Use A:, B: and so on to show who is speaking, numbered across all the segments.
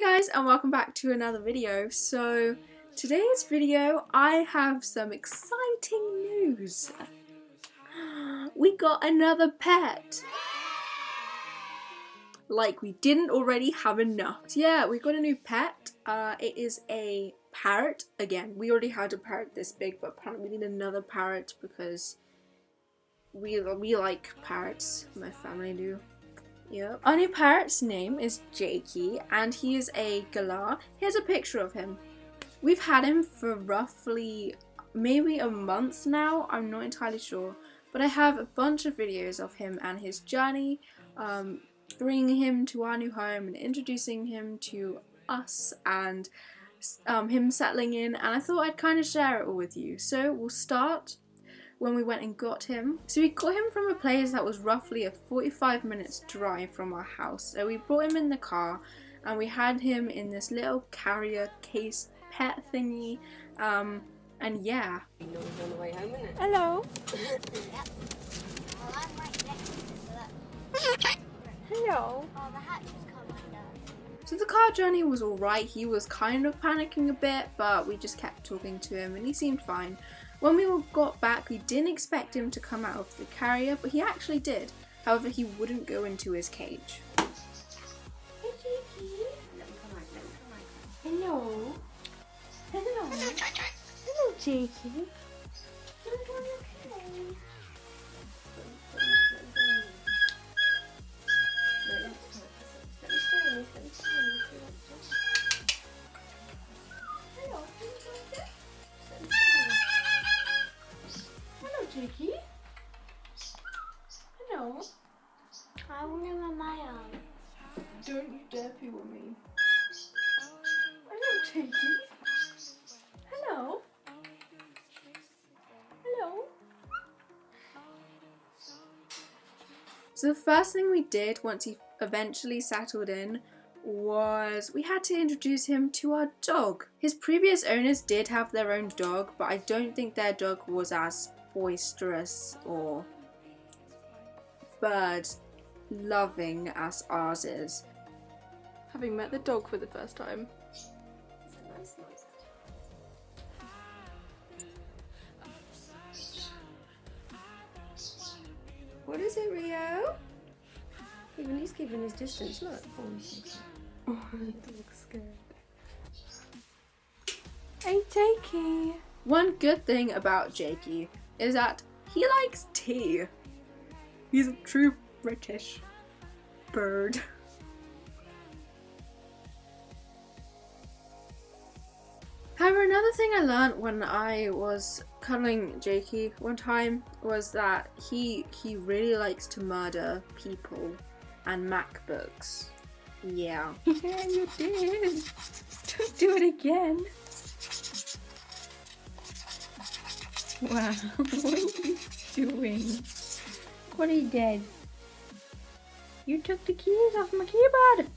A: Hey guys, and welcome back to another video. So today's video I have some exciting news. We got another pet. Like we didn't already have enough. So yeah, we got a new pet. It is a parrot. Again, we already had a parrot this big, but apparently we need another parrot because we like parrots. My family do. Yep. Our new parrot's name is Jakey, and he is a galah. Here's a picture of him. We've had him for roughly maybe a month now, I'm not entirely sure, but I have a bunch of videos of him and his journey, bringing him to our new home and introducing him to us and him settling in, and I thought I'd kind of share it all with you. So we'll start when we went and got him. So we got him from a place that was roughly a 45 minutes drive from our house. So we brought him in the car and we had him in this little carrier case pet thingy. And yeah.
B: On the way home, isn't it?
A: Hello.
C: Well, I'm right next to it,
A: Hello.
C: Oh, the hatch is coming down.
A: So the car journey was alright. He was kind of panicking a bit, but we just kept talking to him and he seemed fine. When we got back, we didn't expect him to come out of the carrier, but he actually did. However, he wouldn't go into his cage.
C: Hey, Jakey.
A: Hello. Hello. Hello, Jakey. Jakey? Hello?
C: I want him in my arms.
A: Don't you dare pee on me. Hello, Jakey. Hello? Hello? So the first thing we did once he eventually settled in was we had to introduce him to our dog. His previous owners did have their own dog, but I don't think their dog was as boisterous or bird loving as ours is. Having met the dog for the first time.
B: It's a nice.
A: What is it, Rio?
B: Even he's keeping his distance, look.
A: Oh, he looks scared. Hey, Jakey. One good thing about Jakey is that he likes tea. He's a true British bird. However, another thing I learned when I was cuddling Jakey one time was that he really likes to murder people and MacBooks. Yeah. Yeah, you did. Don't do it again. Wow, what are you doing? What are you did? You took the keys off my keyboard.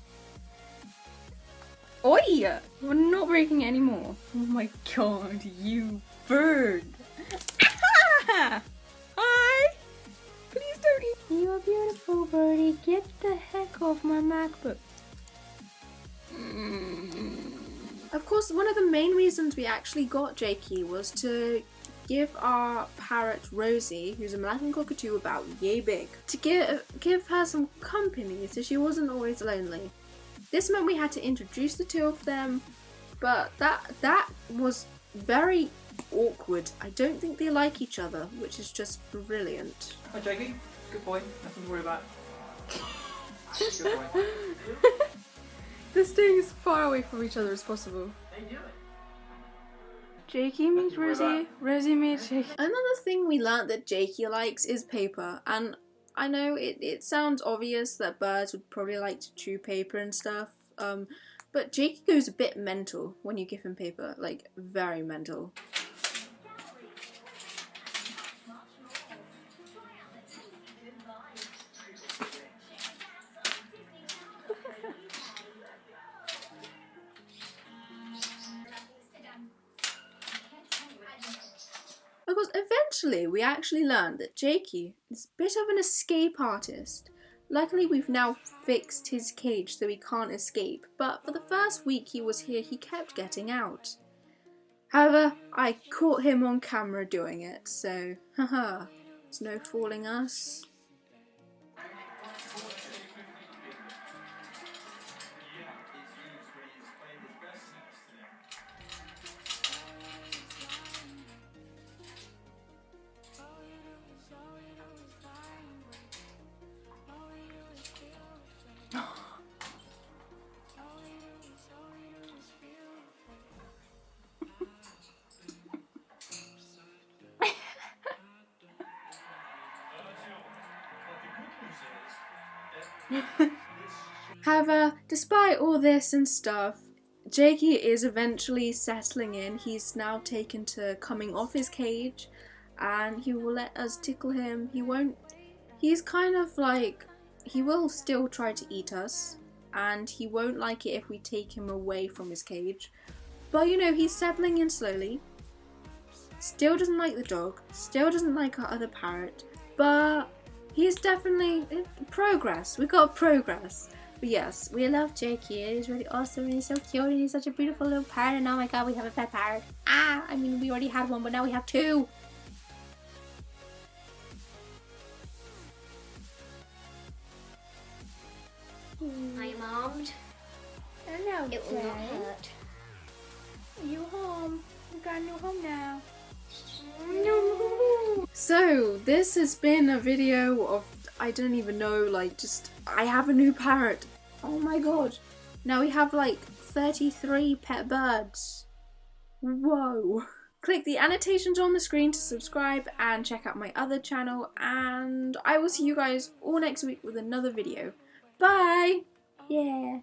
A: Oi! We're not breaking it anymore. Oh my god, you bird. Hi! Please don't eat. You're beautiful, birdie. Get the heck off my MacBook. Of course, one of the main reasons we actually got Jakey was to give our parrot Rosie, who's a Malacan cockatoo about yay big, to give her some company so she wasn't always lonely. This meant we had to introduce the two of them, but that was very awkward. I don't think they like each other, which is just brilliant.
D: Hi Jakey, good boy, nothing to worry about. Good boy.
A: They're staying as far away from each other as possible.
D: How you doing?
A: Jakey meets
D: Nothing to worry
A: Rosie,
D: about.
A: Rosie meets Jakey. Another thing we learnt that Jakey likes is paper, and I know it sounds obvious that birds would probably like to chew paper and stuff, but Jakey goes a bit mental when you give him paper, like very mental. Because eventually we actually learned that Jakey is a bit of an escape artist. Luckily we've now fixed his cage so he can't escape, but for the first week he was here he kept getting out. However, I caught him on camera doing it, so haha, there's no fooling us. However, despite all this and stuff, Jakey is eventually settling in. He's now taken to coming off his cage and he will let us tickle him. He's kind of like, he will still try to eat us and he won't like it if we take him away from his cage. But you know, he's settling in slowly. Still doesn't like the dog, still doesn't like our other parrot, but he's definitely progress. We got progress. But yes, we love Jakey. He's really awesome and he's so cute and he's such a beautiful little parrot. And oh my god, we have a pet parrot. I mean, we already had one, but now we have two.
C: I am armed.
A: Hello,
C: It will not hurt.
A: You home? You got a new home now.
C: No.
A: So this has been a video of, I don't even know, like just, I have a new parrot. Oh my god. Now we have like 33 pet birds. Whoa. Click the annotations on the screen to subscribe and check out my other channel, and I will see you guys all next week with another video. Bye! Yeah.